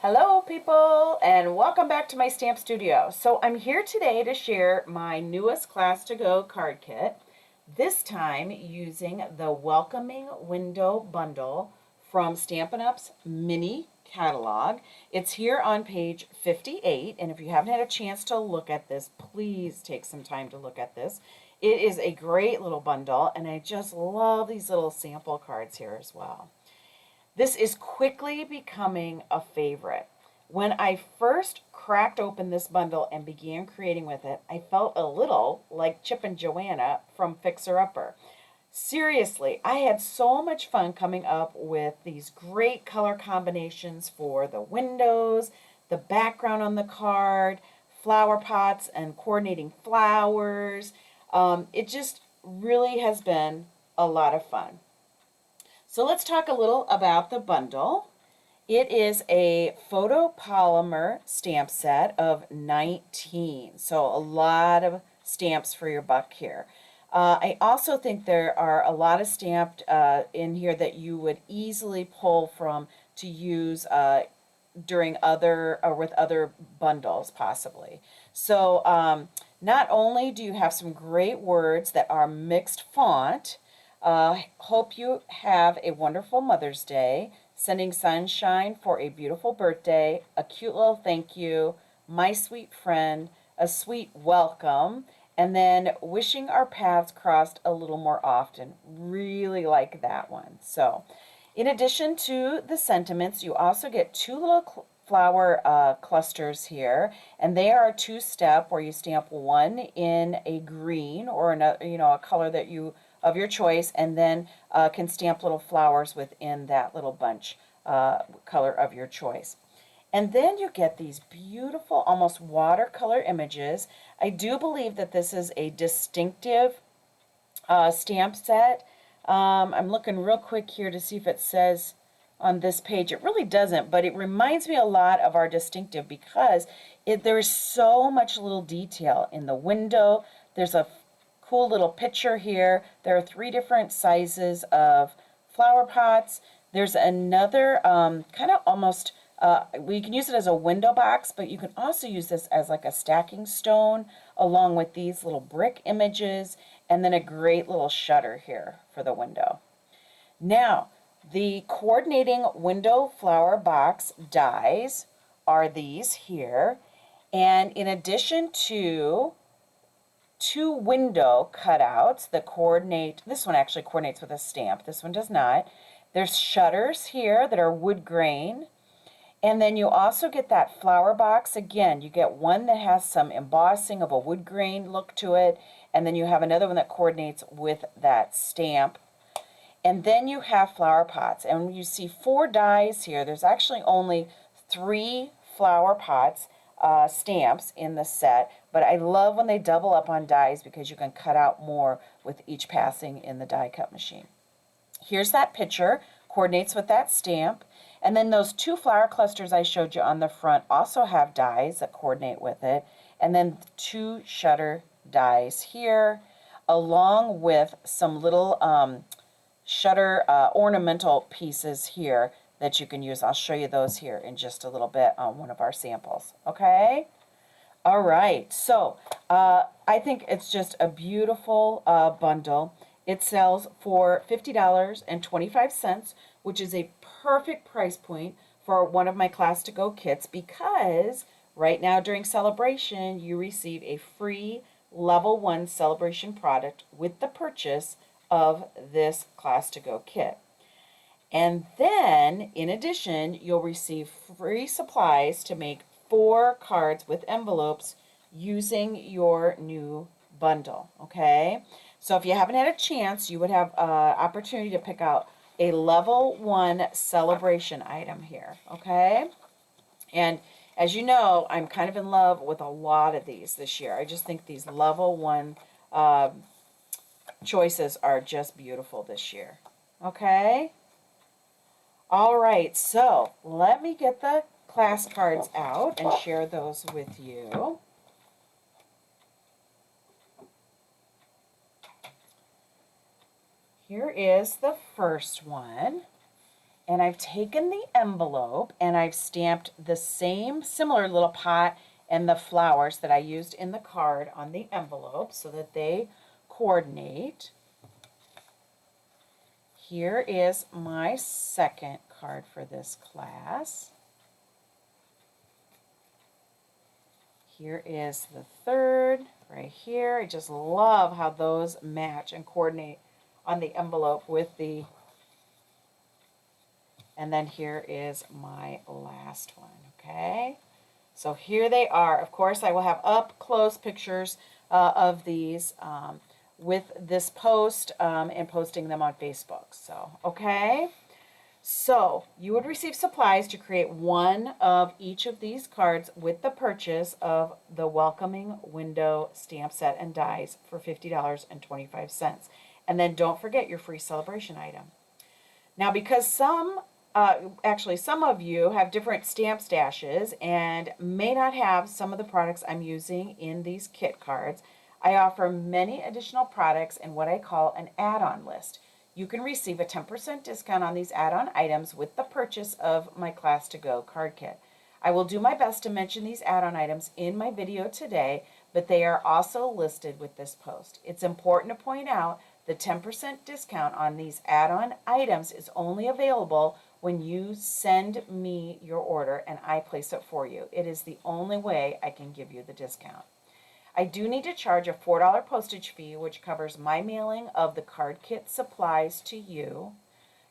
Hello people and welcome back to my stamp studio. So I'm here today to share my newest class to go card kit, this time using the Welcoming Window Bundle from Stampin' Up's mini catalog. It's here on page 58, and if you haven't had a chance to look at this, please take some time to look at this. It is a great little bundle, and I just love these little sample cards here as well. This is quickly becoming a favorite. When I first cracked open this bundle and began creating with it, I felt a little like Chip and Joanna from Fixer Upper. Seriously, I had so much fun coming up with these great color combinations for the windows, the background on the card, flower pots, and coordinating flowers. It just really has been a lot of fun. So let's talk a little about the bundle. It is a photopolymer stamp set of 19. So a lot of stamps for your buck here. I also think there are a lot of stamped in here that you would easily pull from to use during other or with other bundles possibly. So not only do you have some great words that are mixed font, hope you have a wonderful Mother's Day. Sending sunshine for a beautiful birthday, a cute little thank you, my sweet friend, a sweet welcome, and then wishing our paths crossed a little more often. Really like that one. So, in addition to the sentiments, you also get two little flower clusters here, and they are a two-step where you stamp one in a green or another, a color that you of your choice, and then can stamp little flowers within that little bunch color of your choice. And then you get these beautiful, almost watercolor images. I do believe that this is a distinctive stamp set. I'm looking real quick here to see if it says on this page. It really doesn't, but it reminds me a lot of our distinctive because there is so much little detail in the window. There's a cool little picture here. There are 3 different sizes of flower pots. There's another kind of almost, we can use it as a window box, but you can also use this as like a stacking stone along with these little brick images, and then a great little shutter here for the window. Now, the coordinating window flower box dies are these here, and in addition to 2 window cutouts that coordinate, this one actually coordinates with a stamp, this one does not. There's shutters here that are wood grain, and then you also get that flower box. Again, you get one that has some embossing of a wood grain look to it, and then you have another one that coordinates with that stamp. And then you have flower pots, and you see 4 dies here. There's actually only 3 flower pots stamps in the set, but I love when they double up on dies because you can cut out more with each passing in the die cut machine. Here's that picture, coordinates with that stamp, and then those 2 flower clusters I showed you on the front also have dies that coordinate with it, and then 2 shutter dies here, along with some little shutter ornamental pieces here that you can use. I'll show you those here in just a little bit on one of our samples, okay? All right, so I think it's just a beautiful bundle. It sells for $50.25, which is a perfect price point for one of my Class to Go kits because right now during celebration, you receive a free Level 1 celebration product with the purchase of this Class to Go kit. And then, in addition, you'll receive free supplies to make 4 cards with envelopes using your new bundle, okay? So if you haven't had a chance, you would have opportunity to pick out a Level 1 celebration item here, okay? And as you know, I'm kind of in love with a lot of these this year. I just think these Level 1 choices are just beautiful this year, okay? All right, so let me get the class cards out and share those with you. Here is the first one. And I've taken the envelope and I've stamped the same similar little pot and the flowers that I used in the card on the envelope so that they coordinate. Here is my second card for this class. Here is the third right here. I just love how those match and coordinate on the envelope with the, and then here is my last one, okay? So here they are. Of course, I will have up close pictures of these with this post and posting them on Facebook. So, okay? So, you would receive supplies to create one of each of these cards with the purchase of the Welcoming Window stamp set and dies for $50.25. And then don't forget your free celebration item. Now, because some of you have different stamp stashes and may not have some of the products I'm using in these kit cards, I offer many additional products in what I call an add-on list. You can receive a 10% discount on these add-on items with the purchase of my Class to Go card kit. I will do my best to mention these add-on items in my video today, but they are also listed with this post. It's important to point out the 10% discount on these add-on items is only available when you send me your order and I place it for you. It is the only way I can give you the discount. I do need to charge a $4 postage fee, which covers my mailing of the card kit supplies to you.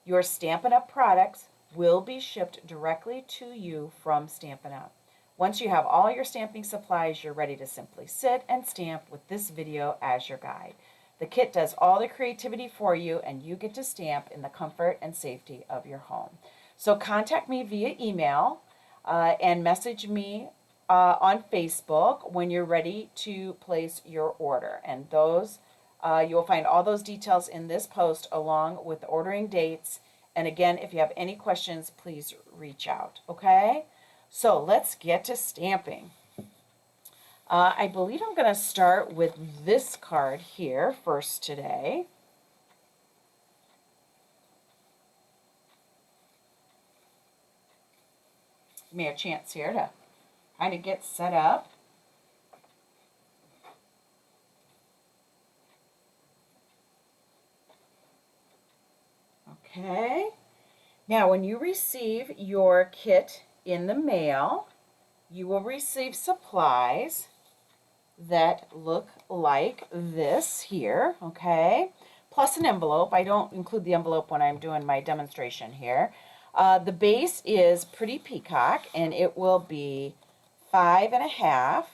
Your Stampin' Up! Products will be shipped directly to you from Stampin' Up! Once you have all your stamping supplies, you're ready to simply sit and stamp with this video as your guide. The kit does all the creativity for you, and you get to stamp in the comfort and safety of your home. So contact me via email and message me on Facebook when you're ready to place your order. And those, you will find all those details in this post along with the ordering dates. And again, if you have any questions, please reach out, okay? So let's get to stamping. I believe I'm going to start with this card here first today. Give me a chance here to kind of get set up. Okay. Now, when you receive your kit in the mail, you will receive supplies that look like this here, okay? Plus an envelope. I don't include the envelope when I'm doing my demonstration here. The base is Pretty Peacock, and it will be 5.5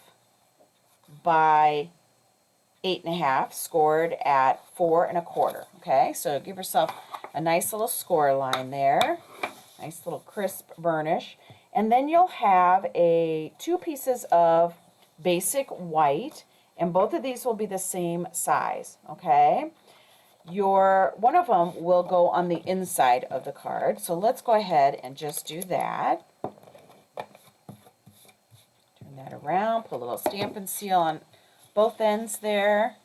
by 8.5, scored at 4 1/4. Okay, so give yourself a nice little score line there, nice little crisp burnish, and then you'll have two pieces of basic white, and both of these will be the same size. Okay, one of them will go on the inside of the card, so let's go ahead and just do that. Turn that around, put a little Stampin' Seal on both ends there.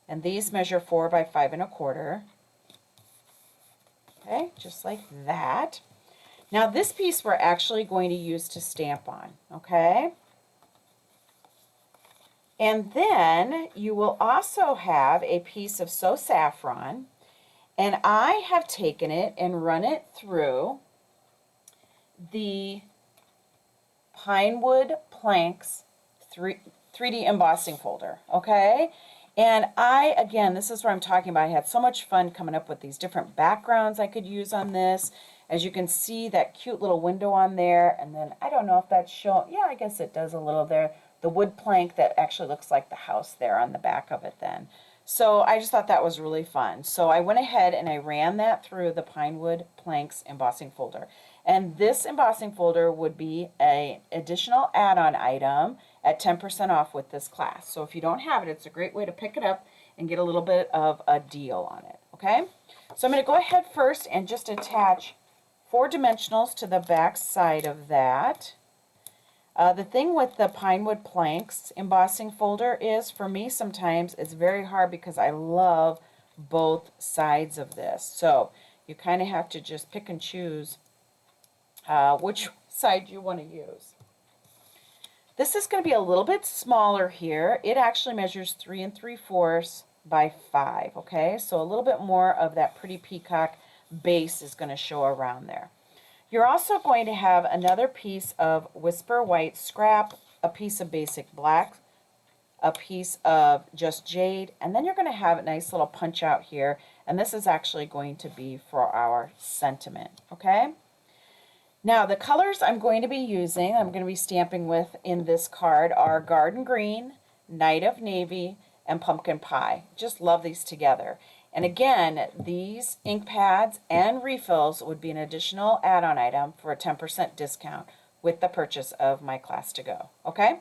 And these measure 4 by 5 1/4. Okay, just like that. Now this piece we're actually going to use to stamp on, okay? And then you will also have a piece of So Saffron, and I have taken it and run it through the Pinewood Planks 3D embossing folder, okay? And again, this is where I'm talking about, I had so much fun coming up with these different backgrounds I could use on this. As you can see, that cute little window on there, and then I don't know if that's showing, yeah, I guess it does a little there. The wood plank that actually looks like the house there on the back of it then. So I just thought that was really fun. So I went ahead and I ran that through the Pinewood Planks embossing folder. And this embossing folder would be an additional add-on item at 10% off with this class. So if you don't have it, it's a great way to pick it up and get a little bit of a deal on it, okay? So I'm going to go ahead first and just attach 4 dimensionals to the back side of that. The thing with the Pinewood Planks embossing folder is, for me sometimes, it's very hard because I love both sides of this. So You kind of have to just pick and choose which side you want to use. This is going to be a little bit smaller here. It actually measures 3 3/4 by 5, okay? So a little bit more of that pretty peacock base is going to show around there. You're also going to have another piece of Whisper White scrap, a piece of basic black, a piece of just jade, and then you're going to have a nice little punch out here, and this is actually going to be for our sentiment, okay? Now the colors I'm going to be using, I'm going to be stamping with in this card are Garden Green, Night of Navy, and Pumpkin Pie. Just love these together. And again, these ink pads and refills would be an additional add-on item for a 10% discount with the purchase of my class to go, okay?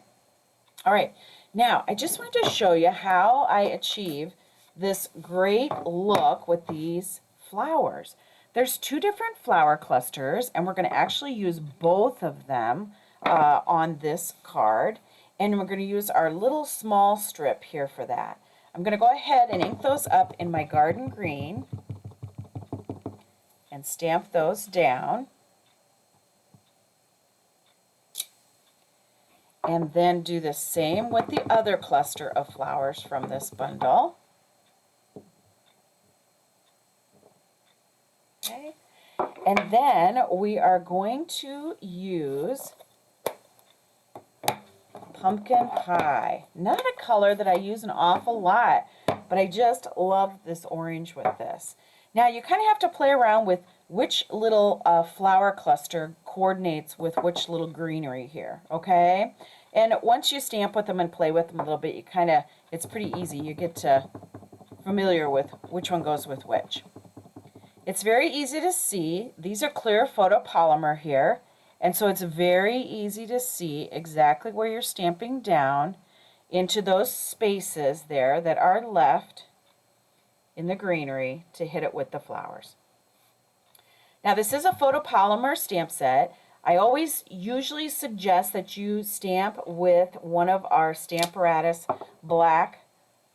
All right, now I just wanted to show you how I achieve this great look with these flowers. There's 2 different flower clusters, and we're going to actually use both of them on this card, and we're going to use our little small strip here for that. I'm going to go ahead and ink those up in my Garden Green and stamp those down. And then do the same with the other cluster of flowers from this bundle. Okay. And then we are going to use Pumpkin Pie. Not a color that I use an awful lot, but I just love this orange with this. Now you kind of have to play around with which little flower cluster coordinates with which little greenery here, okay? And once you stamp with them and play with them a little bit, you kind of, it's pretty easy. You get familiar with which one goes with which. It's very easy to see. These are clear photopolymer here, and so it's very easy to see exactly where you're stamping down into those spaces there that are left in the greenery to hit it with the flowers. Now this is a photopolymer stamp set. I always usually suggest that you stamp with one of our Stamparatus black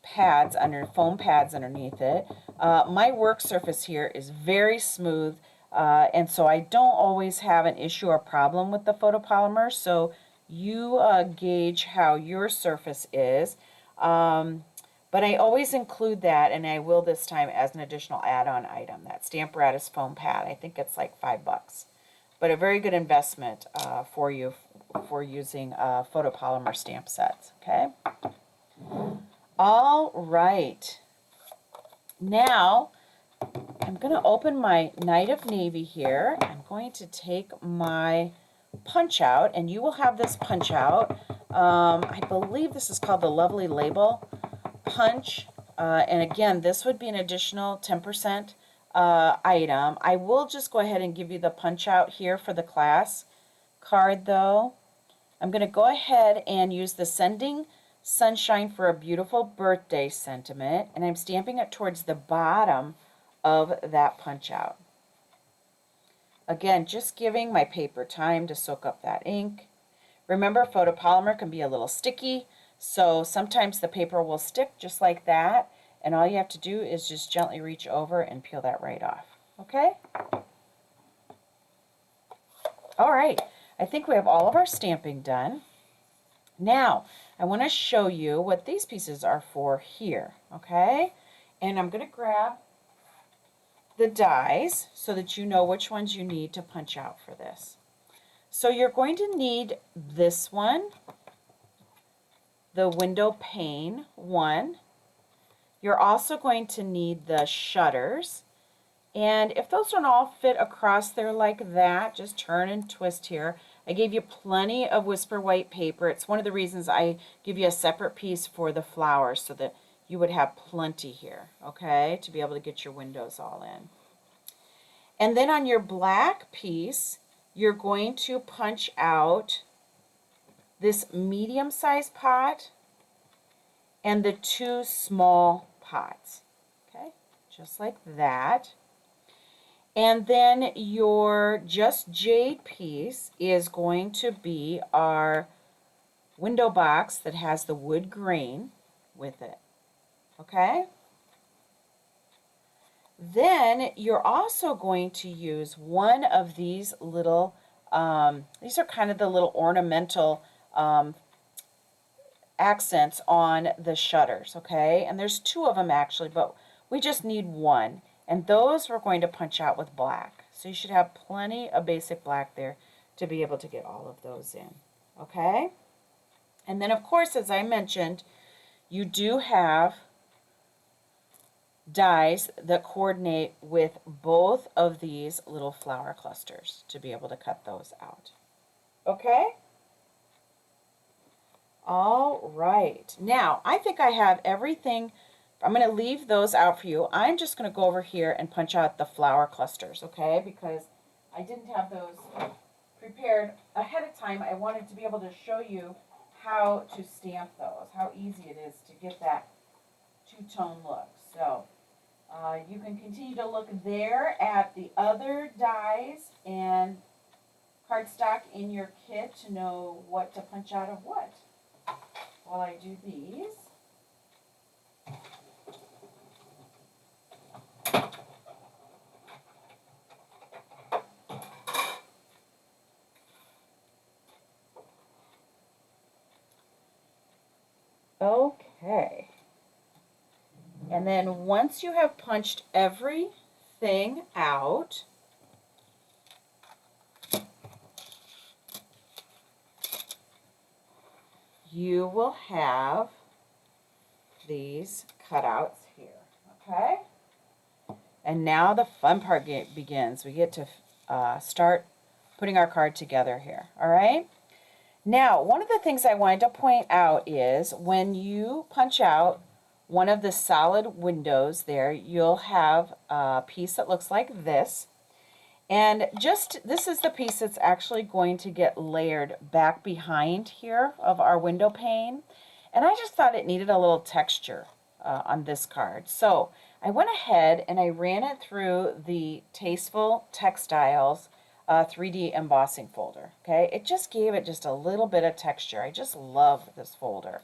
pads, foam pads underneath it. My work surface here is very smooth, and so I don't always have an issue or problem with the photopolymer, so you gauge how your surface is. But I always include that, and I will this time as an additional add-on item, that Stamparatus foam pad. I think it's like $5, but a very good investment for you for using photopolymer stamp sets, okay? All right. Now, I'm going to open my Night of Navy here. I'm going to take my punch out, and you will have this punch out. I believe this is called the Lovely Label punch, and again, this would be an additional 10% item. I will just go ahead and give you the punch out here for the class card though. I'm going to go ahead and use the Sending Sunshine for a Beautiful Birthday sentiment, and I'm stamping it towards the bottom of that punch out. Again, just giving my paper time to soak up that ink. Remember, photopolymer can be a little sticky, so sometimes the paper will stick just like that, and all you have to do is just gently reach over and peel that right off, okay? All right, I think we have all of our stamping done. Now, I want to show you what these pieces are for here, okay? And I'm going to grab the dies so that you know which ones you need to punch out for this. So you're going to need this one, the window pane one. You're also going to need the shutters. And if those don't all fit across there like that, just turn and twist here. I gave you plenty of Whisper White paper. It's one of the reasons I give you a separate piece for the flowers so that you would have plenty here, okay, to be able to get your windows all in. And then on your black piece, you're going to punch out this medium-sized pot and the 2 small pots, okay, just like that. And then your Just Jade piece is going to be our window box that has the wood grain with it, okay? Then you're also going to use one of these little, these are kind of the little ornamental accents on the shutters, okay? And there's two of them actually, but we just need one. And those we're going to punch out with black. So you should have plenty of basic black there to be able to get all of those in, okay? And then of course, as I mentioned, you do have dies that coordinate with both of these little flower clusters to be able to cut those out. Okay? All right. Now, I think I have everything. I'm going to leave those out for you. I'm just going to go over here and punch out the flower clusters, okay? Because I didn't have those prepared ahead of time. I wanted to be able to show you how to stamp those, how easy it is to get that two-tone look. So, you can continue to look there at the other dies and cardstock in your kit to know what to punch out of what. While I do these. Okay. And then once you have punched everything out, you will have these cutouts here, okay? And now the fun part begins. We get to start putting our card together here, all right? Now, one of the things I wanted to point out is when you punch out one of the solid windows there, you'll have a piece that looks like this. And this is the piece that's actually going to get layered back behind here of our window pane. And I just thought it needed a little texture on this card. So I went ahead and I ran it through the Tasteful Textiles 3D embossing folder. Okay, it just gave it just a little bit of texture. I just love this folder.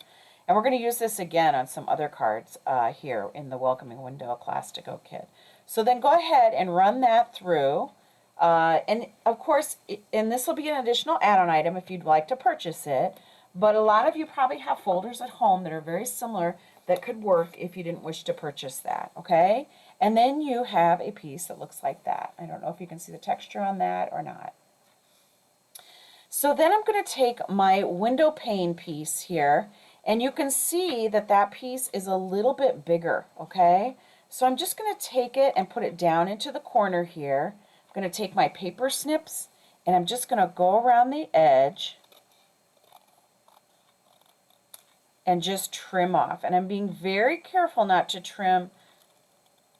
And we're going to use this again on some other cards here in the Welcoming Window Class to Go kit. So then go ahead and run that through. And of course, and this will be an additional add-on item if you'd like to purchase it, but a lot of you probably have folders at home that are very similar that could work if you didn't wish to purchase that, okay? And then you have a piece that looks like that. I don't know if you can see the texture on that or not. So then I'm going to take my window pane piece here, and you can see that that piece is a little bit bigger, okay? So I'm just going to take it and put it down into the corner here. I'm going to take my paper snips, and I'm just going to go around the edge and just trim off. And I'm being very careful not to trim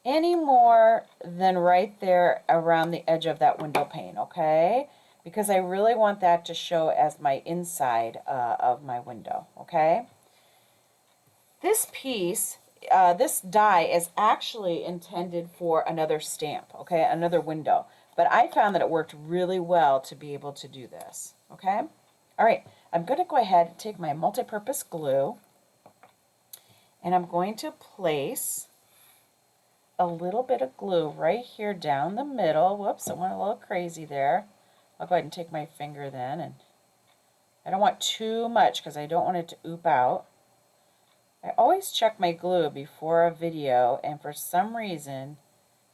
any more than right there around the edge of that window pane, okay? Because I really want that to show as my inside of my window, okay? This piece, this die is actually intended for another stamp, okay, another window. But I found that it worked really well to be able to do this, okay? All right, I'm going to go ahead and take my multi-purpose glue, and I'm going to place a little bit of glue right here down the middle. Whoops, I went a little crazy there. I'll go ahead and take my finger then, and I don't want too much because I don't want it to oop out. I always check my glue before a video, and for some reason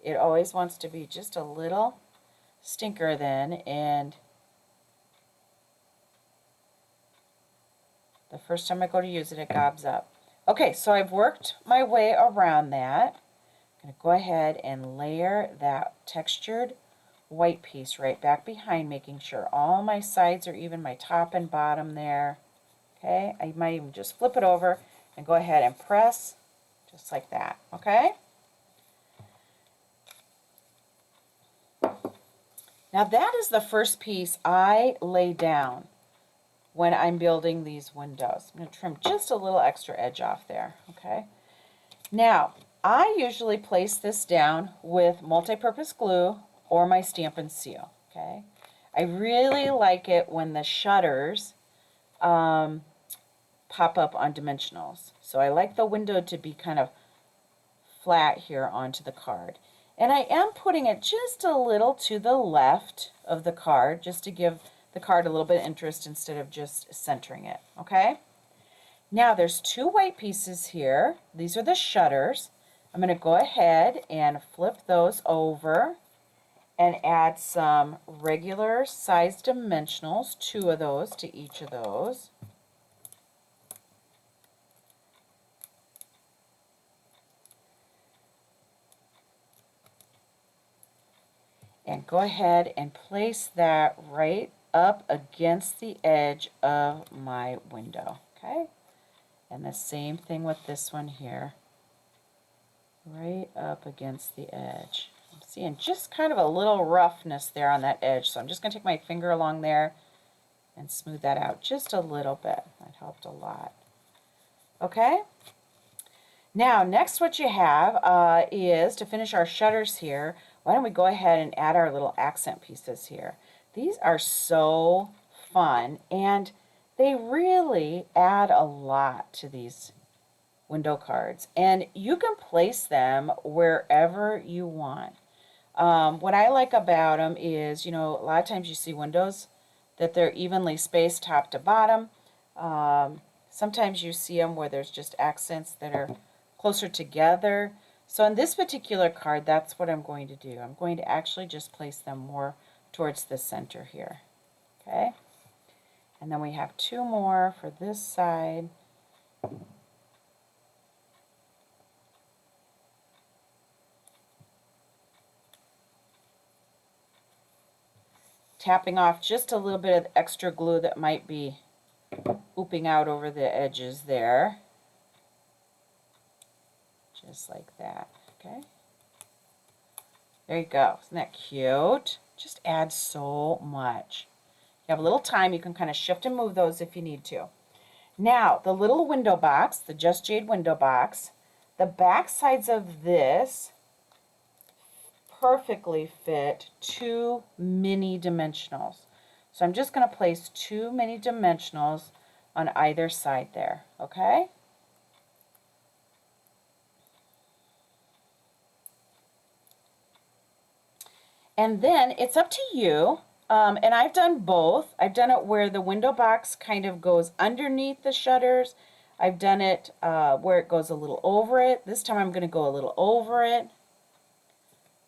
it always wants to be just a little stinker then, and the first time I go to use it, it gobs up. Okay, so I've worked my way around that. I'm going to go ahead and layer that textured white piece right back behind, making sure all my sides are even, my top and bottom there. Okay, I might even just flip it over and go ahead and press just like that, okay? Now that is the first piece I lay down when I'm building these windows. I'm going to trim just a little extra edge off there, okay? Now, I usually place this down with multi-purpose glue or my Stamp and Seal, okay? I really like it when the shutters pop up on dimensionals. So I like the window to be kind of flat here onto the card. And I am putting it just a little to the left of the card, just to give the card a little bit of interest instead of just centering it, okay? Now there's two white pieces here. These are the shutters. I'm going to go ahead and flip those over and add some regular size dimensionals, 2 of those to each of those. And go ahead and place that right up against the edge of my window, okay? And the same thing with this one here, right up against the edge. I'm seeing just kind of a little roughness there on that edge, so I'm just going to take my finger along there and smooth that out just a little bit. That helped a lot. Okay? Now, next what you have is, to finish our shutters here, why don't we go ahead and add our little accent pieces here. These are so fun, and they really add a lot to these window cards. And you can place them wherever you want. What I like about them is, you know, a lot of times you see windows that they're evenly spaced top to bottom. Sometimes you see them where there's just accents that are closer together. So in this particular card, that's what I'm going to do. I'm going to actually just place them more towards the center here. Okay? And then we have 2 more for this side. Tapping off just a little bit of extra glue that might be ooping out over the edges there. Just like that, okay? There you go. Isn't that cute? Just adds so much. You have a little time, you can kind of shift and move those if you need to. Now, the little window box, the Just Jade window box, the back sides of this perfectly fit 2 mini dimensionals. So I'm just going to place 2 mini dimensionals on either side there, okay? And then it's up to you, and I've done both. I've done it where the window box kind of goes underneath the shutters. I've done it where it goes a little over it. This time I'm going to go a little over it,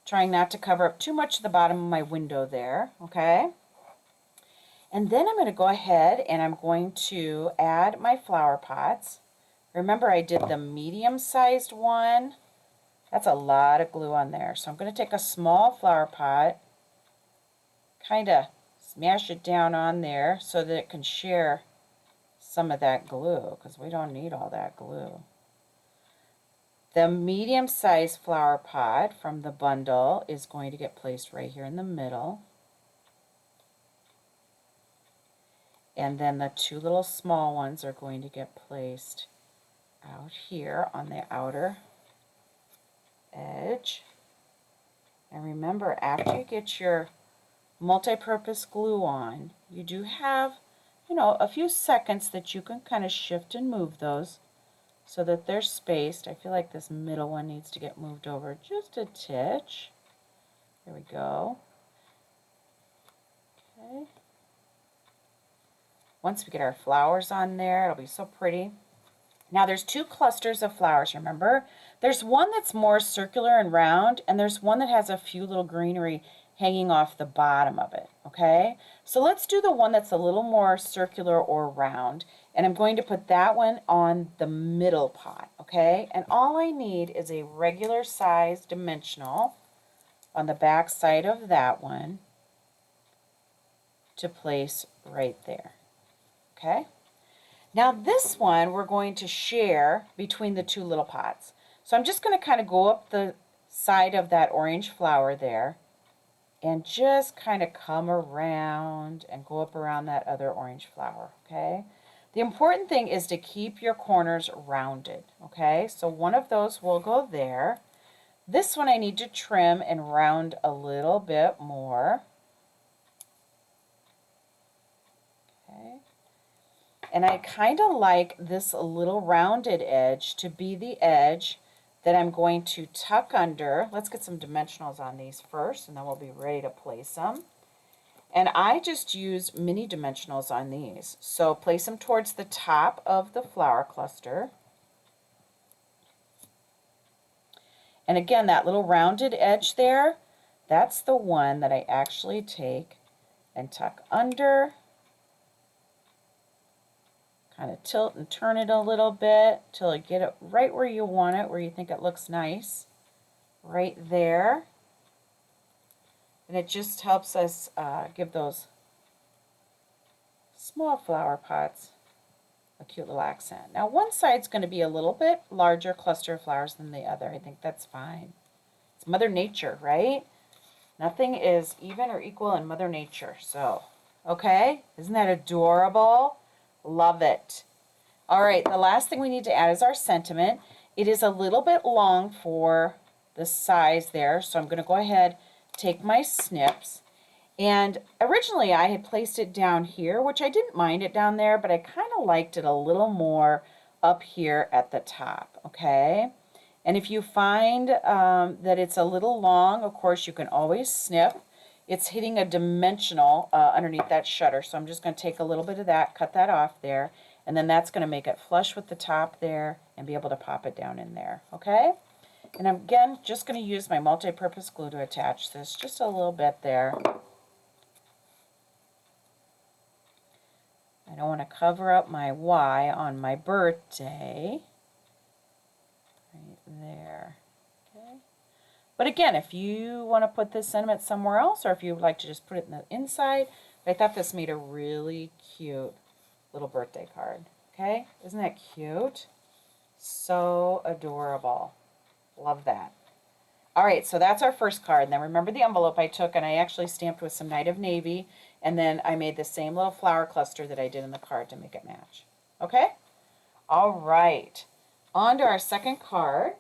trying not to cover up too much of the bottom of my window there, okay? And then I'm going to go ahead and I'm going to add my flower pots. Remember, I did the medium-sized one. That's a lot of glue on there. So I'm going to take a small flower pot, kind of smash it down on there so that it can share some of that glue, because we don't need all that glue. The medium-sized flower pot from the bundle is going to get placed right here in the middle. And then the 2 little small ones are going to get placed out here on the outer edge. And remember, after you get your multi-purpose glue on, you do have, you know, a few seconds that you can kind of shift and move those so that they're spaced. I feel like this middle one needs to get moved over just a titch. There we go. Okay. Once we get our flowers on there, it'll be so pretty. Now there's 2 clusters of flowers, remember? There's one that's more circular and round, and there's one that has a few little greenery hanging off the bottom of it, okay? So let's do the one that's a little more circular or round, and I'm going to put that one on the middle pot, okay? And all I need is a regular size dimensional on the back side of that one to place right there, okay? Now this one we're going to share between the 2 little pots. So I'm just going to kind of go up the side of that orange flower there and just kind of come around and go up around that other orange flower, okay? The important thing is to keep your corners rounded, okay? So one of those will go there. This one I need to trim and round a little bit more. Okay. And I kind of like this little rounded edge to be the edge that I'm going to tuck under. Let's get some dimensionals on these first, and then we'll be ready to place them. And I just use mini dimensionals on these. So place them towards the top of the flower cluster. And again, that little rounded edge there, that's the one that I actually take and tuck under. Kind of tilt and turn it a little bit till you get it right where you want it, where you think it looks nice. Right there. And it just helps us give those small flower pots a cute little accent. Now one side's going to be a little bit larger cluster of flowers than the other. I think that's fine. It's Mother Nature, right? Nothing is even or equal in Mother Nature. So, okay, isn't that adorable? Love it. All right, the last thing we need to add is our sentiment. It is a little bit long for the size there, so I'm going to go ahead, take my snips. And originally I had placed it down here, which I didn't mind it down there, but I kind of liked it a little more up here at the top, okay? And if you find that it's a little long, of course, you can always snip. It's hitting a dimensional underneath that shutter, so I'm just going to take a little bit of that, cut that off there, and then that's going to make it flush with the top there and be able to pop it down in there, okay? And I'm, again, just going to use my multi-purpose glue to attach this just a little bit there. I don't want to cover up my Y on my birthday. Right there. Okay. But again, if you want to put this sentiment somewhere else, or if you would like to just put it in the inside, I thought this made a really cute little birthday card. Okay? Isn't that cute? So adorable. Love that. All right, so that's our first card. And then remember the envelope I took and I actually stamped with some Night of Navy, and then I made the same little flower cluster that I did in the card to make it match. Okay? All right. On to our second card.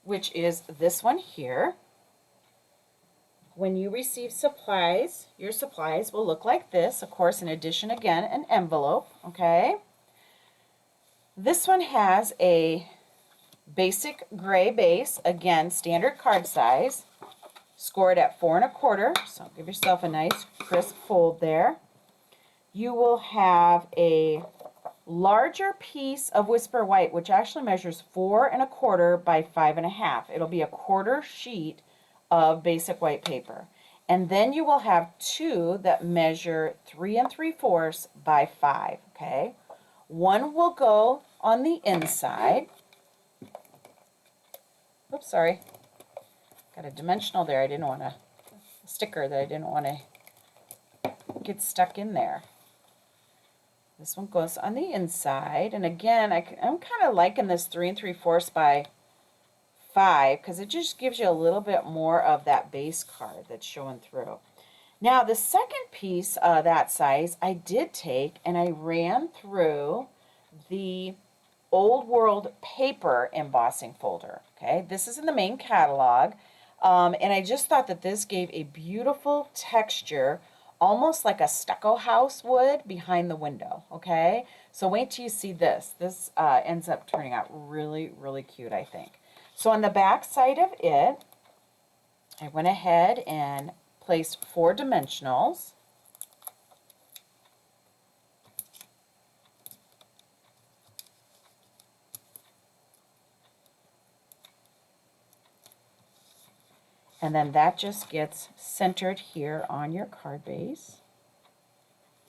Which is this one here. When you receive supplies, your supplies will look like this. Of course, in addition, again, an envelope, okay? This one has a basic gray base, again, standard card size, scored at 4 1/4, so give yourself a nice crisp fold there. You will have a larger piece of Whisper White, which actually measures 4 1/4 by 5 1/2. It'll be a quarter sheet of basic white paper. And then you will have 2 that measure 3 3/4 by 5, okay? One will go on the inside. Oops, sorry. Got a dimensional there. I didn't want a sticker that I didn't want to get stuck in there. This one goes on the inside, and again, I'm kind of liking this 3 3/4 by 5 because it just gives you a little bit more of that base card that's showing through. Now, the second piece that size, I did take and I ran through the Old World paper embossing folder. Okay, this is in the main catalog, and I just thought that this gave a beautiful texture, almost like a stucco house would behind the window, okay? So wait till you see this. This ends up turning out really, really cute, I think. So on the back side of it, I went ahead and placed 4 dimensionals. And then that just gets centered here on your card base,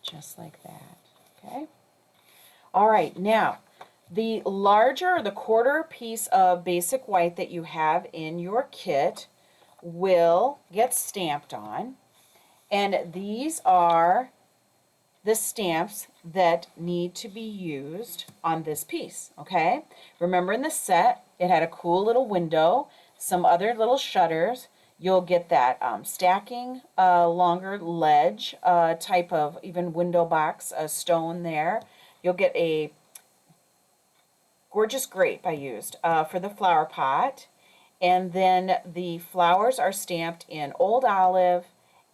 just like that, okay? All right, now, the larger, the quarter piece of basic white that you have in your kit will get stamped on, and these are the stamps that need to be used on this piece, okay? Remember in the set, it had a cool little window, some other little shutters. You'll get that stacking longer ledge type of even window box stone there. You'll get a gorgeous grape I used for the flower pot. And then the flowers are stamped in Old Olive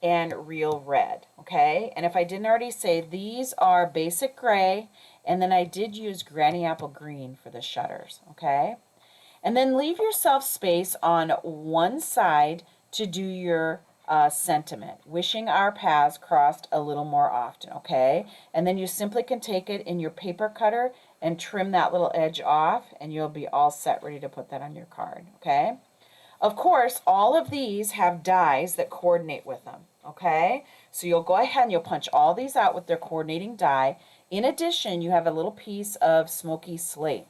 and real red, okay? And if I didn't already say, these are basic gray, and then I did use granny apple green for the shutters, okay? And then leave yourself space on one side to do your sentiment, wishing our paths crossed a little more often, okay? And then you simply can take it in your paper cutter and trim that little edge off, and you'll be all set, ready to put that on your card, okay? Of course, all of these have dies that coordinate with them, okay? So you'll go ahead and you'll punch all these out with their coordinating die. In addition, you have a little piece of smoky slate.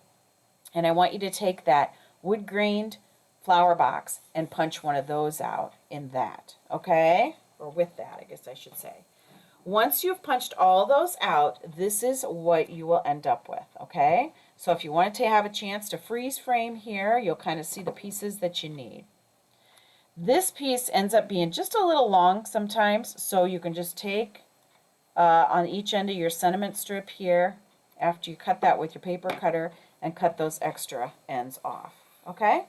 And I want you to take that wood grained flower box and punch one of those out in that, okay? Or with that, I guess I should say. Once you've punched all those out, this is what you will end up with, okay? So if you want to have a chance to freeze frame here, you'll kind of see the pieces that you need. This piece ends up being just a little long sometimes, so you can just take on each end of your sentiment strip here, after you cut that with your paper cutter, and cut those extra ends off, okay?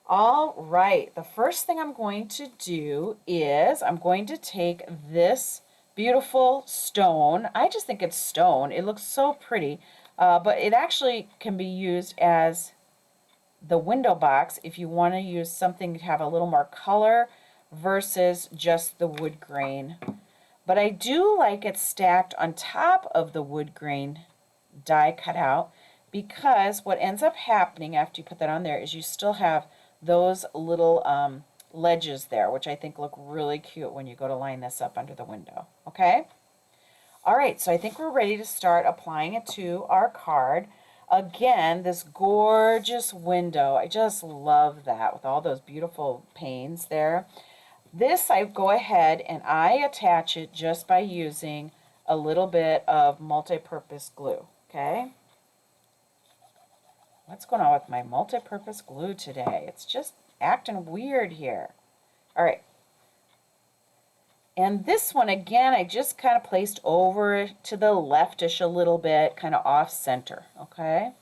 All right, the first thing I'm going to do is I'm going to take this beautiful stone. I just think it's stone. It looks so pretty, but it actually can be used as the window box if you want to use something to have a little more color versus just the wood grain. But I do like it stacked on top of the wood grain die cut out, because what ends up happening after you put that on there is you still have those little ledges there, which I think look really cute when you go to line this up under the window, okay? All right, so I think we're ready to start applying it to our card. Again, this gorgeous window, I just love that with all those beautiful panes there. This, I go ahead and I attach it just by using a little bit of multi-purpose glue, okay? What's going on with my multi-purpose glue today? It's just acting weird here. All right. And this one, again, I just kind of placed over to the leftish a little bit, kind of off center, okay?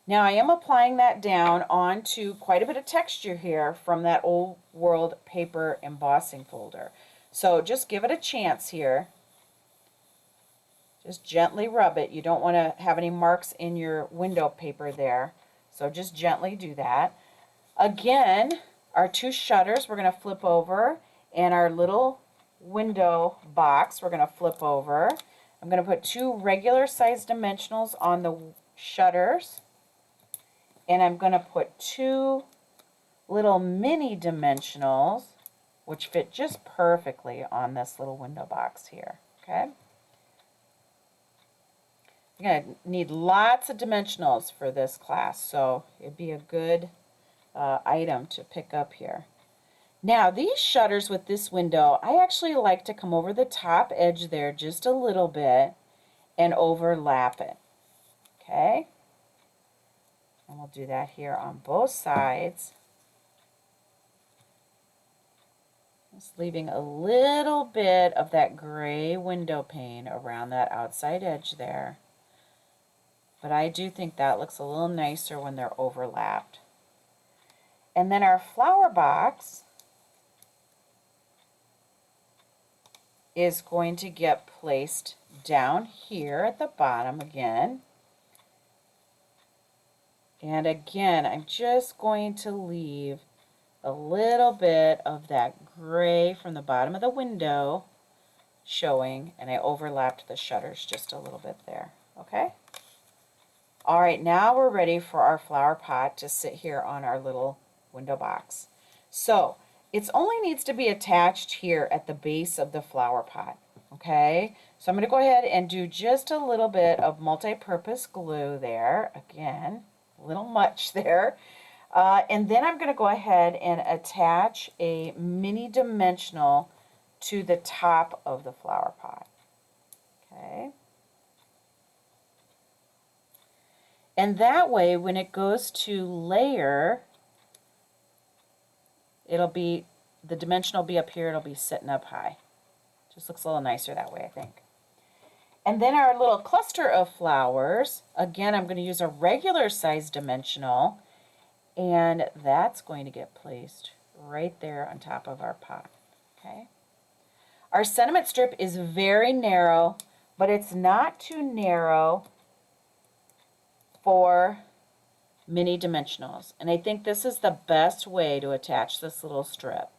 Now I am applying that down onto quite a bit of texture here from that Old World paper embossing folder. So just give it a chance here. Just gently rub it. You don't want to have any marks in your window paper there. So just gently do that. Again, our two shutters we're going to flip over, and our little window box we're going to flip over. I'm going to put two regular size dimensionals on the shutters, and I'm going to put two little mini dimensionals which fit just perfectly on this little window box here, okay? You're going to need lots of dimensionals for this class, so it'd be a good item to pick up here. Now, these shutters with this window, I actually like to come over the top edge there just a little bit and overlap it, okay? And we'll do that here on both sides. Just leaving a little bit of that gray window pane around that outside edge there. But I do think that looks a little nicer when they're overlapped. And then our flower box is going to get placed down here at the bottom again. And again, I'm just going to leave a little bit of that gray from the bottom of the window showing, and I overlapped the shutters just a little bit there, okay? All right, now we're ready for our flower pot to sit here on our little window box. So it only needs to be attached here at the base of the flower pot, okay? So I'm going to go ahead and do just a little bit of multi-purpose glue there. Again, a little much there. And then I'm going to go ahead and attach a mini dimensional to the top of the flower pot, okay? And that way, when it goes to layer, it'll be, the dimension will be up here, it'll be sitting up high. Just looks a little nicer that way, I think. And then our little cluster of flowers, again, I'm going to use a regular size dimensional, and that's going to get placed right there on top of our pot. Okay. Our sentiment strip is very narrow, but it's not too narrow for mini dimensionals. And I think this is the best way to attach this little strip.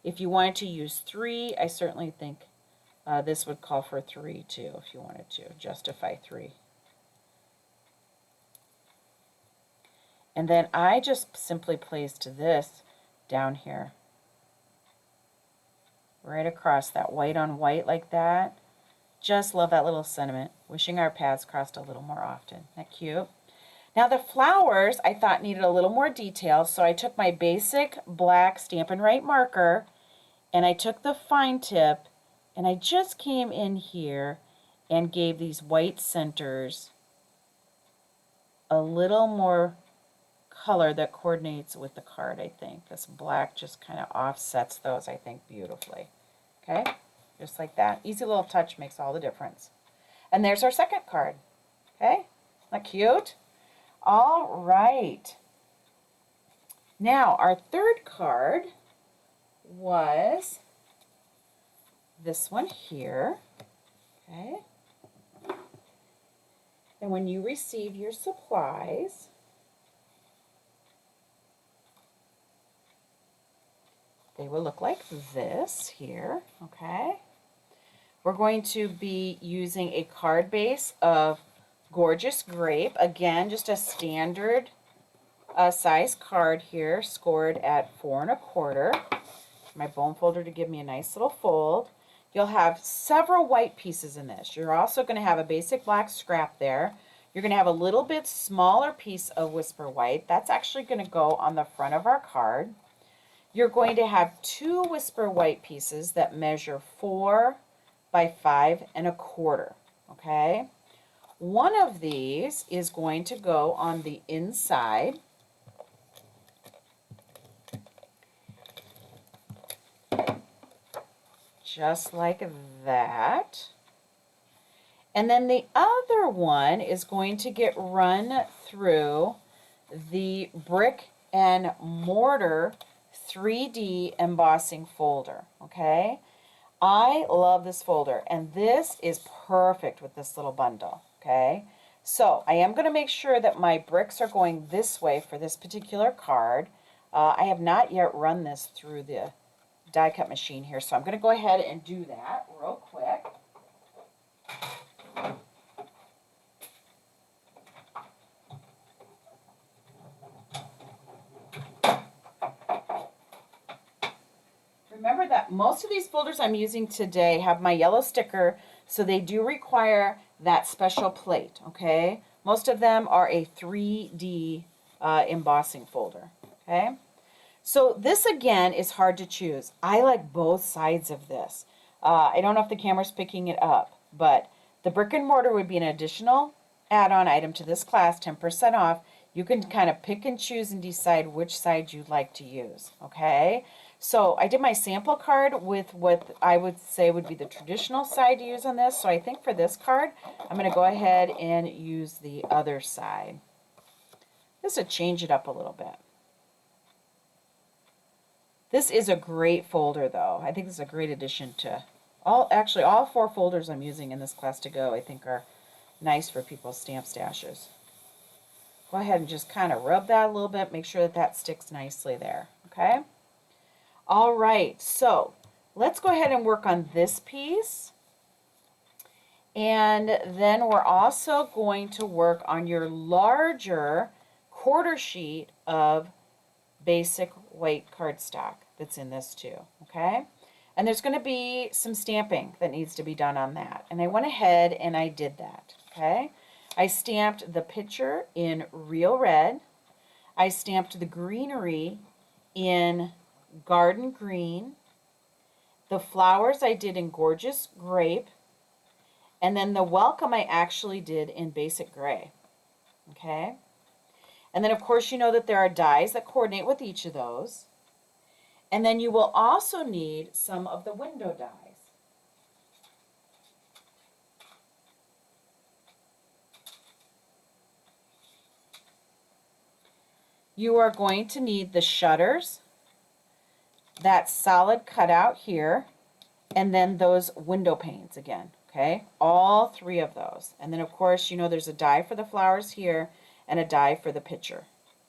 If you wanted to use 3, I certainly think this would call for 3 too, if you wanted to justify 3. And then I just simply placed this down here, right across that white on white like that. Just love that little sentiment. Wishing our paths crossed a little more often. Isn't that cute? Now the flowers I thought needed a little more detail, so I took my basic black Stampin' Write marker and I took the fine tip and I just came in here and gave these white centers a little more color that coordinates with the card, I think. This black just kind of offsets those, I think, beautifully. Okay, just like that. Easy little touch makes all the difference. And there's our second card. Okay, isn't that cute? All right. Now, our third card was this one here. Okay. And when you receive your supplies, they will look like this here, okay? We're going to be using a card base of Gorgeous Grape. Again, just a standard size card here, scored at 4 1/4. My bone folder to give me a nice little fold. You'll have several white pieces in this. You're also going to have a basic black scrap there. You're going to have a little bit smaller piece of Whisper White. That's actually going to go on the front of our card. You're going to have 2 Whisper White pieces that measure 4 by 5 1/4. Okay? One of these is going to go on the inside. Just like that. And then the other one is going to get run through the brick and mortar 3D embossing folder, okay? I love this folder, and this is perfect with this little bundle, okay? So I am going to make sure that my bricks are going this way for this particular card. I have not yet run this through the die cut machine here, so I'm going to go ahead and do that real quick. Remember that most of these folders I'm using today have my yellow sticker, so they do require that special plate, okay? Most of them are a 3D embossing folder, okay? So this, again, is hard to choose. I like both sides of this. I don't know if the camera's picking it up, but the brick and mortar would be an additional add-on item to this class, 10% off. You can kind of pick and choose and decide which side you'd like to use, okay? So I did my sample card with what I would say would be the traditional side to use on this. So I think for this card, I'm going to go ahead and use the other side. Just to change it up a little bit. This is a great folder, though. I think this is a great addition to all 4 folders I'm using in this class to go. I think are nice for people's stamp stashes. Go ahead and just kind of rub that a little bit. Make sure that that sticks nicely there. Okay. All right. So let's go ahead and work on this piece. And then we're also going to work on your larger quarter sheet of basic white cardstock that's in this too, okay? And there's going to be some stamping that needs to be done on that. And I went ahead and I did that, okay? I stamped the picture in real red. I stamped the greenery in garden green. The flowers I did in Gorgeous Grape. And then the welcome I actually did in basic gray, okay? And then, of course, you know that there are dies that coordinate with each of those. And then you will also need some of the window dies. You are going to need the shutters, that solid cutout here, and then those window panes again, okay? All three of those. And then, of course, you know there's a die for the flowers here and a die for the picture,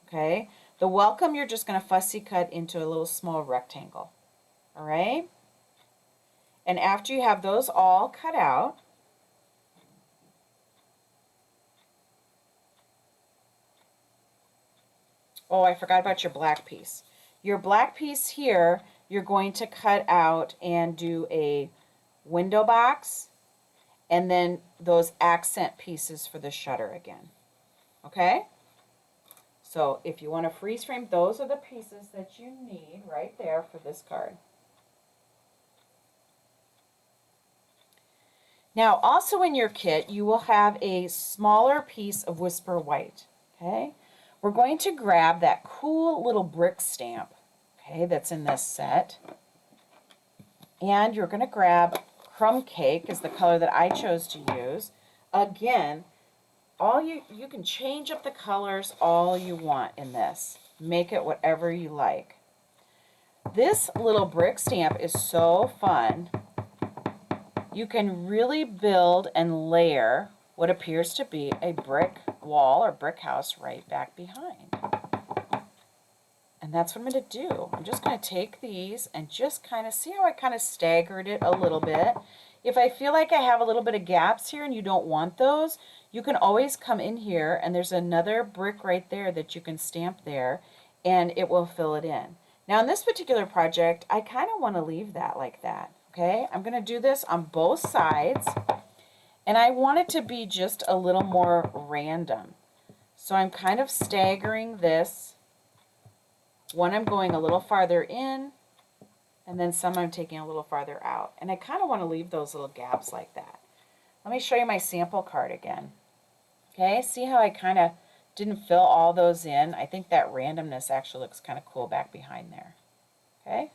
okay? The welcome, you're just going to fussy cut into a little small rectangle, all right? And after you have those all cut out, oh, I forgot about your black piece. Your black piece here, you're going to cut out and do a window box, and then those accent pieces for the shutter again. Okay? So if you want to freeze frame, those are the pieces that you need right there for this card. Now, also in your kit, you will have a smaller piece of Whisper White. Okay? We're going to grab that cool little brick stamp, okay, that's in this set. And you're going to grab Crumb Cake is the color that I chose to use. Again, you can change up the colors all you want in this. Make it whatever you like. This little brick stamp is so fun. You can really build and layer what appears to be a brick wall or brick house right back behind. And that's what I'm going to do. I'm just going to take these and just kind of see how I kind of staggered it a little bit. If I feel like I have a little bit of gaps here and you don't want those, you can always come in here and there's another brick right there that you can stamp there and it will fill it in. Now in this particular project, I kind of want to leave that like that. Okay, I'm going to do this on both sides and I want it to be just a little more random. So I'm kind of staggering this. One I'm going a little farther in, and then some I'm taking a little farther out. And I kind of want to leave those little gaps like that. Let me show you my sample card again. Okay, see how I kind of didn't fill all those in? I think that randomness actually looks kind of cool back behind there. Okay?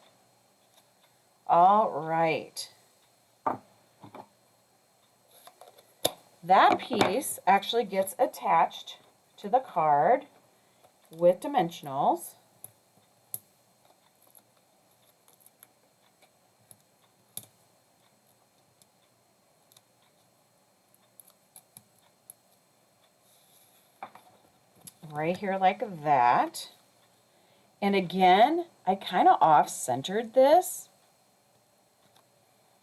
All right. That piece actually gets attached to the card with dimensionals. Right here like that. And again, I kind of off-centered this.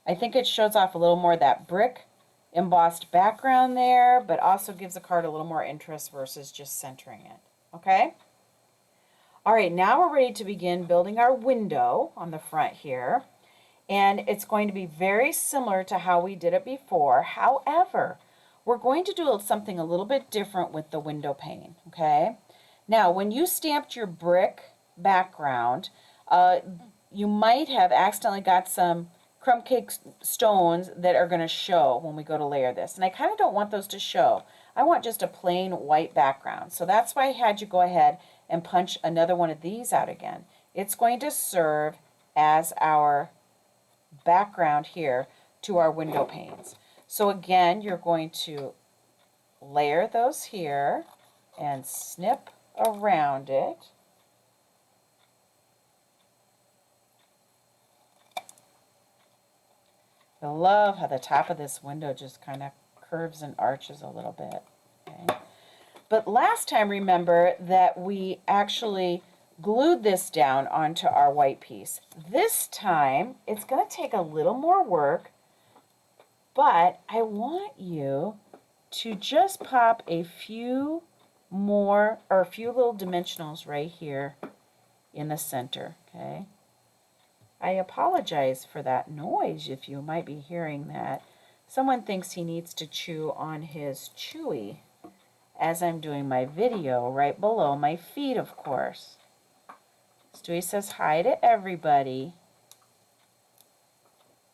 I think it shows off a little more of that brick embossed background there, but also gives the card a little more interest versus just centering it. Okay? All right, now we're ready to begin building our window on the front here. And it's going to be very similar to how we did it before. However, we're going to do something a little bit different with the window pane, okay? Now, when you stamped your brick background, you might have accidentally got some crumb cake stones that are going to show when we go to layer this. And I kind of don't want those to show. I want just a plain white background. So that's why I had you go ahead and punch another one of these out again. It's going to serve as our background here to our window panes. So again, you're going to layer those here and snip around it. I love how the top of this window just kind of curves and arches a little bit. Okay. But last time, remember that we actually glued this down onto our white piece. This time, it's going to take a little more work, but I want you to just pop a few more, or a few little dimensionals right here in the center, okay? I apologize for that noise if you might be hearing that. Someone thinks he needs to chew on his chewy as I'm doing my video right below my feet, of course. Stewie says hi to everybody.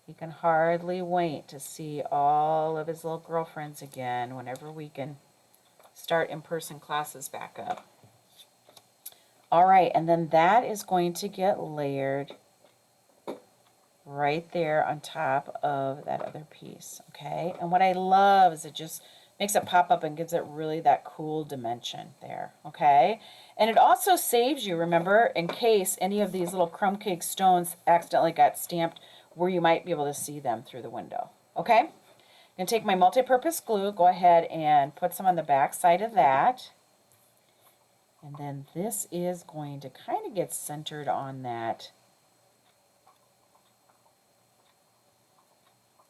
He can hardly wait to see all of his little girlfriends again whenever we can start in-person classes back up. All right, and then that is going to get layered right there on top of that other piece, okay? And what I love is it just makes it pop up and gives it really that cool dimension there, okay? And it also saves you, remember, in case any of these little crumb cake stones accidentally got stamped where you might be able to see them through the window, okay? I'm going to take my multi-purpose glue, go ahead and put some on the back side of that. And then this is going to kind of get centered on that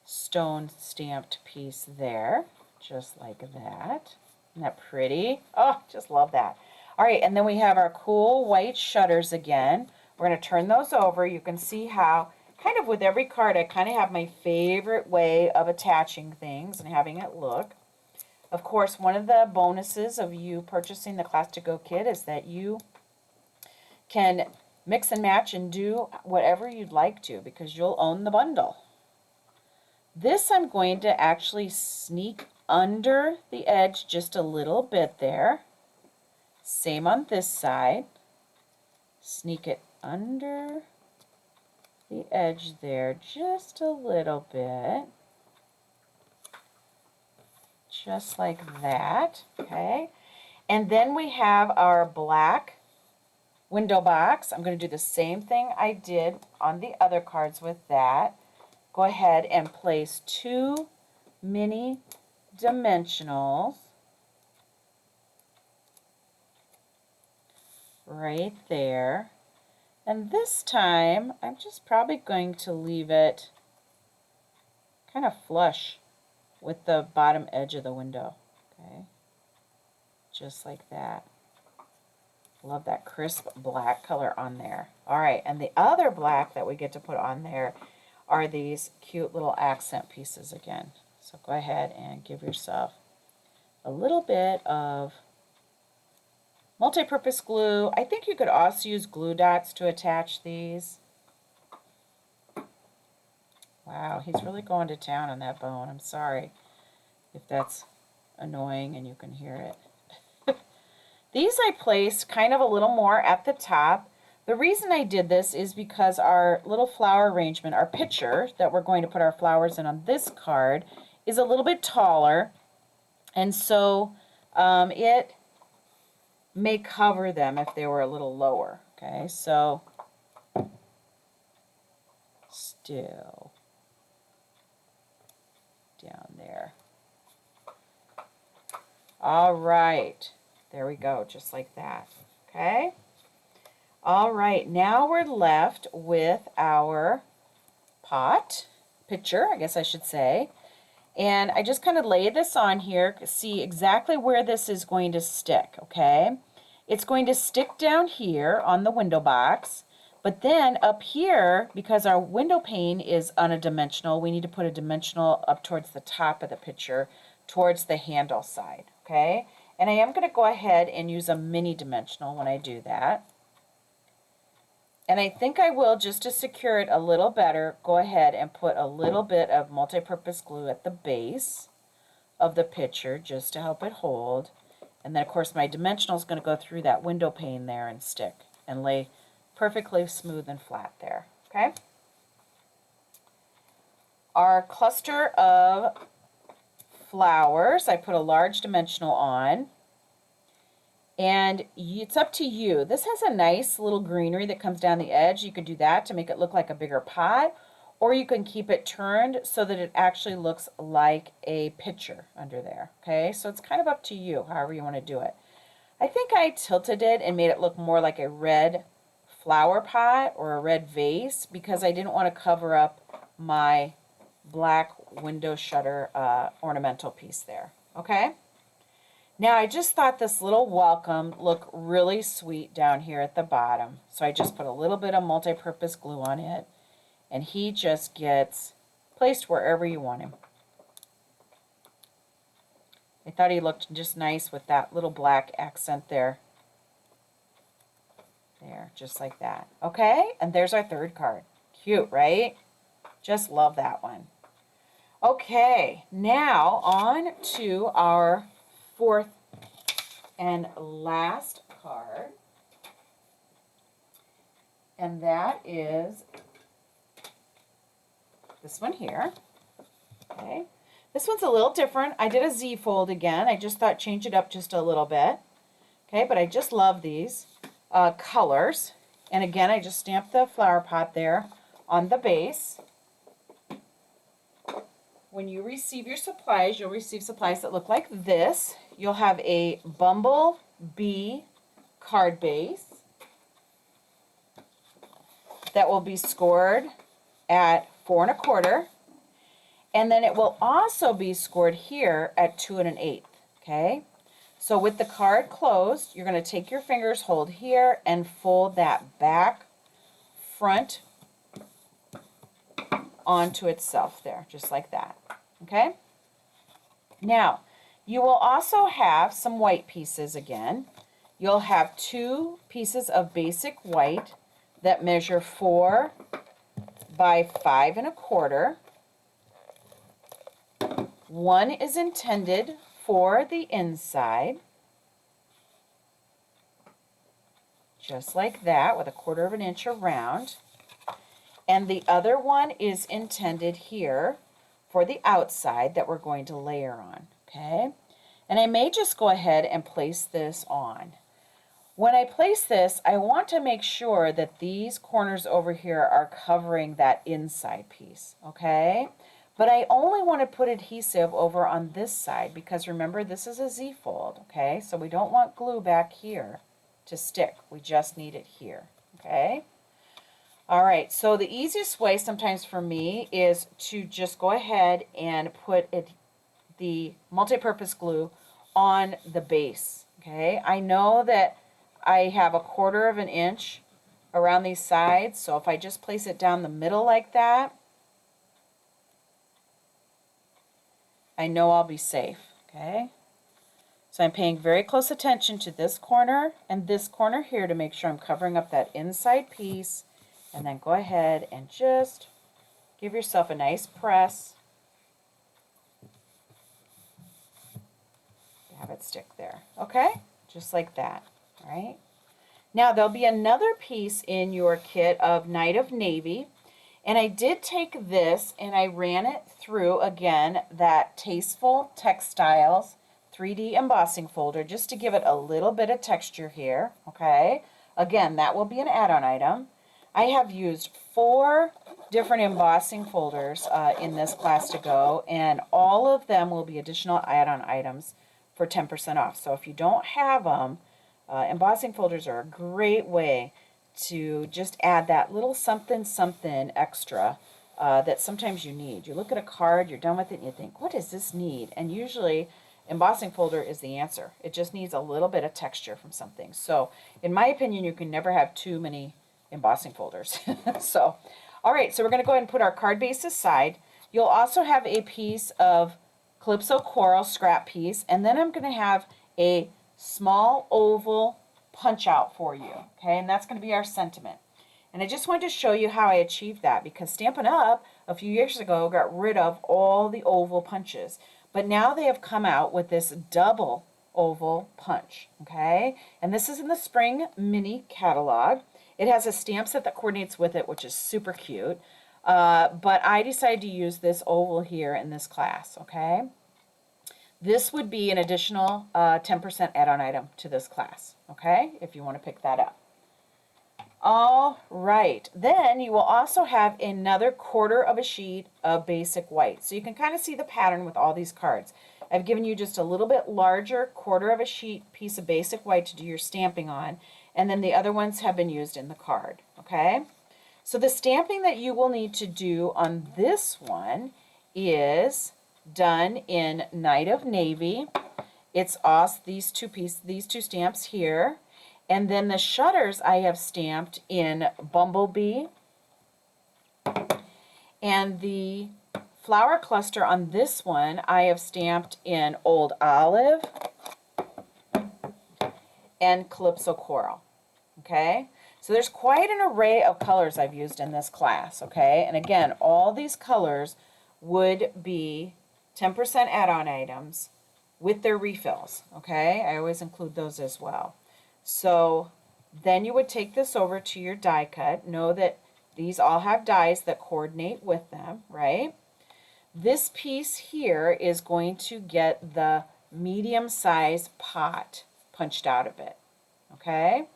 stone stamped piece there, just like that. Isn't that pretty? Oh, just love that. All right, and then we have our cool white shutters again. We're going to turn those over. You can see how, kind of with every card, I kind of have my favorite way of attaching things and having it look. Of course, one of the bonuses of you purchasing the Class to Go kit is that you can mix and match and do whatever you'd like to because you'll own the bundle. This I'm going to actually sneak under the edge just a little bit there. Same on this side. Sneak it under the edge there just a little bit. Just like that, okay? And then we have our black window box. I'm going to do the same thing I did on the other cards with that. Go ahead and place 2 mini dimensionals right there. And this time, I'm just probably going to leave it kind of flush with the bottom edge of the window, okay? Just like that. Love that crisp black color on there. All right, and the other black that we get to put on there are these cute little accent pieces again. So go ahead and give yourself a little bit of multi-purpose glue. I think you could also use glue dots to attach these. Wow, he's really going to town on that bone. I'm sorry if that's annoying and you can hear it. These I placed kind of a little more at the top. The reason I did this is because our little flower arrangement, our picture that we're going to put our flowers in on this card, is a little bit taller, and so it may cover them if they were a little lower. Okay, so still down there. All right, there we go, just like that. Okay. All right, now we're left with our pitcher, I guess I should say. And I just kind of lay this on here, see exactly where this is going to stick, okay? It's going to stick down here on the window box, but then up here, because our window pane is on a dimensional, we need to put a dimensional up towards the top of the pitcher, towards the handle side, okay? And I am going to go ahead and use a mini dimensional when I do that. And I think I will, just to secure it a little better, go ahead and put a little bit of multi-purpose glue at the base of the pitcher just to help it hold. And then, of course, my dimensional is going to go through that window pane there and stick and lay perfectly smooth and flat there, okay? Our cluster of flowers, I put a large dimensional on. And it's up to you. This has a nice little greenery that comes down the edge. You could do that to make it look like a bigger pot, or you can keep it turned so that it actually looks like a pitcher under there, okay? So it's kind of up to you, however you want to do it. I think I tilted it and made it look more like a red flower pot or a red vase because I didn't want to cover up my black window shutter ornamental piece there, okay? Now, I just thought this little welcome looked really sweet down here at the bottom. So I just put a little bit of multi-purpose glue on it. And he just gets placed wherever you want him. I thought he looked just nice with that little black accent there. There, just like that. Okay, and there's our third card. Cute, right? Just love that one. Okay, now on to our fourth and last card, and that is this one here. Okay, This one's a little different. I did a Z fold again. I just thought change it up just a little bit. Okay, but I just love these colors. And again, I just stamped the flower pot there on the base. When you receive your supplies, you'll receive supplies that look like this. You'll have a bumblebee card base that will be scored at 4 1/4, and then it will also be scored here at 2 1/8. Okay, so with the card closed, you're going to take your fingers, hold here, and fold that back front onto itself there, just like that. Okay, now you will also have some white pieces again. You'll have 2 pieces of basic white that measure 4 by 5 1/4. One is intended for the inside, just like that, with 1/4 inch around. And the other one is intended here for the outside that we're going to layer on, okay? And I may just go ahead and place this on. When I place this, I want to make sure that these corners over here are covering that inside piece, okay? But I only want to put adhesive over on this side because remember, this is a Z fold, okay? So we don't want glue back here to stick. We just need it here, okay? All right, so the easiest way sometimes for me is to just go ahead and put the multi-purpose glue on the base, okay? I know that I have 1/4 inch around these sides, so if I just place it down the middle like that, I know I'll be safe, okay? So I'm paying very close attention to this corner and this corner here to make sure I'm covering up that inside piece, and then go ahead and just give yourself a nice press. Have it stick there, okay? Just like that, all right? Now there'll be another piece in your kit of Night of Navy, and I did take this and I ran it through, again, that Tasteful Textiles 3D embossing folder just to give it a little bit of texture here, okay? Again, that will be an add-on item. I have used 4 different embossing folders in this class to go, and all of them will be additional add-on items for 10% off. So if you don't have them, embossing folders are a great way to just add that little something something extra that sometimes you need. You look at a card, you're done with it, and you think, what does this need? And usually embossing folder is the answer. It just needs a little bit of texture from something. So in my opinion, you can never have too many embossing folders. So, all right, so we're going to go ahead and put our card base aside. You'll also have a piece of Calypso Coral scrap piece, and then I'm going to have a small oval punch out for you, okay, and that's going to be our sentiment. And I just wanted to show you how I achieved that, because Stampin' Up! A few years ago got rid of all the oval punches, but now they have come out with this double oval punch, okay, and this is in the Spring Mini Catalog. It has a stamp set that coordinates with it, which is super cute, but I decided to use this oval here in this class, okay. This would be an additional 10% add-on item to this class, okay, if you want to pick that up. All right, then you will also have another 1/4 of a sheet of basic white. So you can kind of see the pattern with all these cards. I've given you just a little bit larger 1/4 of a sheet piece of basic white to do your stamping on, and then the other ones have been used in the card, okay? So the stamping that you will need to do on this one is done in Night of Navy. It's also these two stamps here. And then the shutters I have stamped in Bumblebee. And the flower cluster on this one I have stamped in Old Olive and Calypso Coral. Okay? So there's quite an array of colors I've used in this class. Okay? And again, all these colors would be 10% add-on items with their refills. Okay? I always include those as well. So then you would take this over to your die cut. Know that these all have dies that coordinate with them, right? This piece here is going to get the medium-sized pot punched out of it, okay?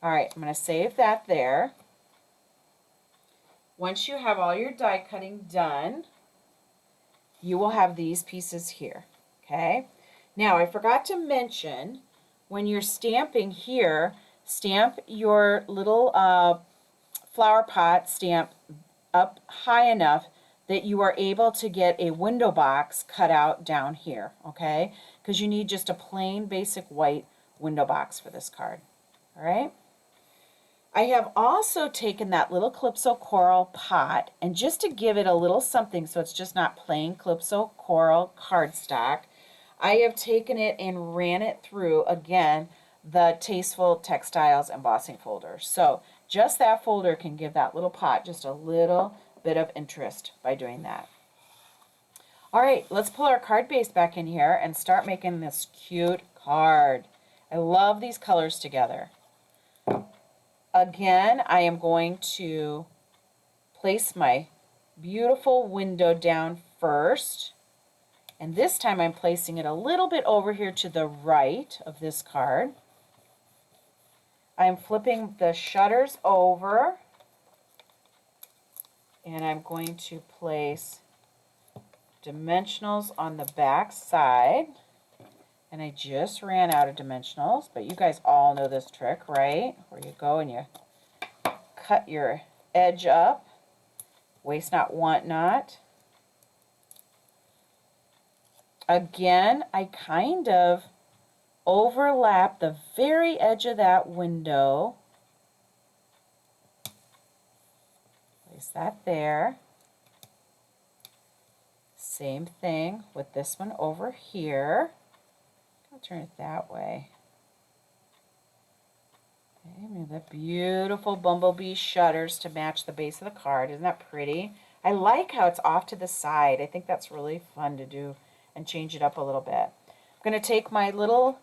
All right, I'm going to save that there. Once you have all your die cutting done, you will have these pieces here, okay? Now, I forgot to mention, when you're stamping here, stamp your little flower pot stamp up high enough that you are able to get a window box cut out down here, okay? Because you need just a plain basic white window box for this card, all right? I have also taken that little Calypso Coral pot, and just to give it a little something so it's just not plain Calypso Coral cardstock, I have taken it and ran it through, again, the Tasteful Textiles embossing folder. So just that folder can give that little pot just a little bit of interest by doing that. All right, let's pull our card base back in here and start making this cute card. I love these colors together. Again, I am going to place my beautiful window down first. And this time I'm placing it a little bit over here to the right of this card. I'm flipping the shutters over. And I'm going to place dimensionals on the back side. And I just ran out of dimensionals, but you guys all know this trick, right? Where you go and you cut your edge up, waste not, want not. Again, I kind of overlap the very edge of that window. Place that there. Same thing with this one over here. I'll turn it that way. Okay, we have the beautiful bumblebee shutters to match the base of the card. Isn't that pretty? I like how it's off to the side. I think that's really fun to do and change it up a little bit. I'm going to take my little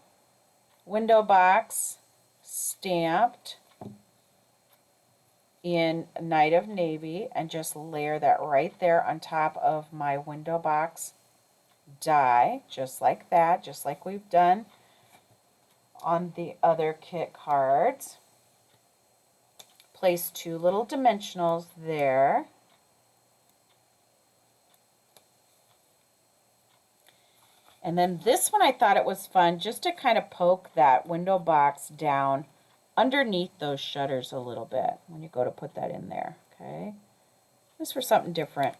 window box stamped in Night of Navy and just layer that right there on top of my window box die, just like that, just like we've done on the other kit cards. Place two little dimensionals there. And then this one, I thought it was fun just to kind of poke that window box down underneath those shutters a little bit when you go to put that in there, okay? Just for something different.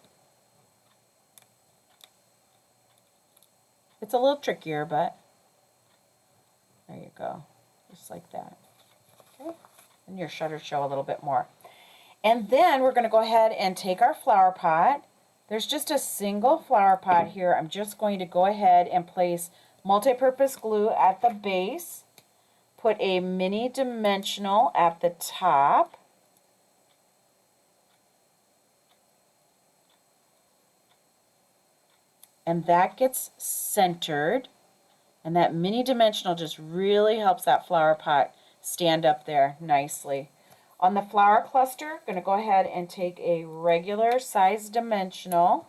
It's a little trickier, but there you go, just like that, okay? And your shutters show a little bit more. And then we're going to go ahead and take our flower pot. There's just a single flower pot here. I'm just going to go ahead and place multi-purpose glue at the base, put a mini dimensional at the top, and that gets centered, and that mini dimensional just really helps that flower pot stand up there nicely. On the flower cluster, I'm going to go ahead and take a regular size dimensional,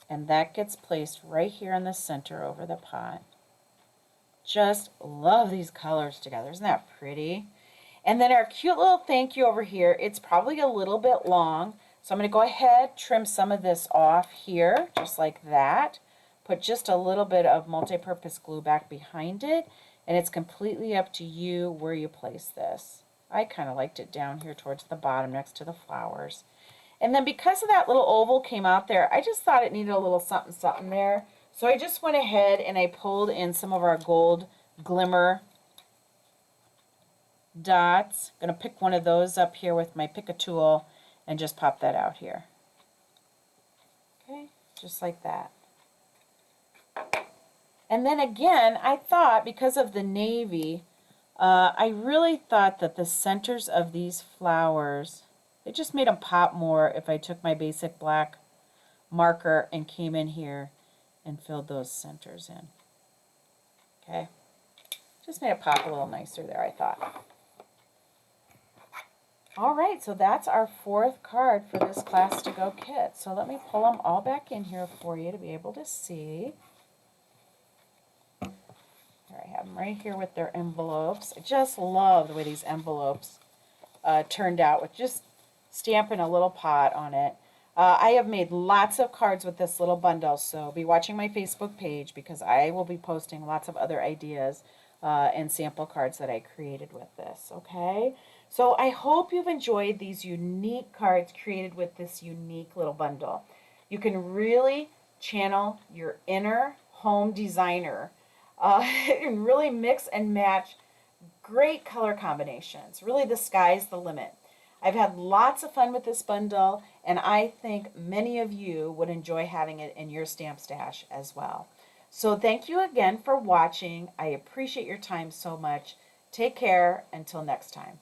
and that gets placed right here in the center over the pot. Just love these colors together. Isn't that pretty? And then our cute little thank you over here, it's probably a little bit long, so I'm going to go ahead, trim some of this off here, just like that. Put just a little bit of multi-purpose glue back behind it, and it's completely up to you where you place this. I kind of liked it down here towards the bottom next to the flowers. And then because of that little oval came out there, I just thought it needed a little something something there. So I just went ahead and I pulled in some of our gold glimmer dots. I'm going to pick one of those up here with my pick a tool and just pop that out here. Okay, just like that. And then again, I thought because of the navy, I really thought that the centers of these flowers, it just made them pop more if I took my basic black marker and came in here and filled those centers in. Okay, just made it pop a little nicer there, I thought. All right, so that's our fourth card for this Class to Go kit. So let me pull them all back in here for you to be able to see. Here I have them right here with their envelopes. I just love the way these envelopes turned out with just stamping a little pot on it. I have made lots of cards with this little bundle, so be watching my Facebook page because I will be posting lots of other ideas and sample cards that I created with this, okay? So I hope you've enjoyed these unique cards created with this unique little bundle. You can really channel your inner home designer and really mix and match great color combinations. Really, the sky's the limit. I've had lots of fun with this bundle, and I think many of you would enjoy having it in your stamp stash as well. So thank you again for watching. I appreciate your time so much. Take care until next time.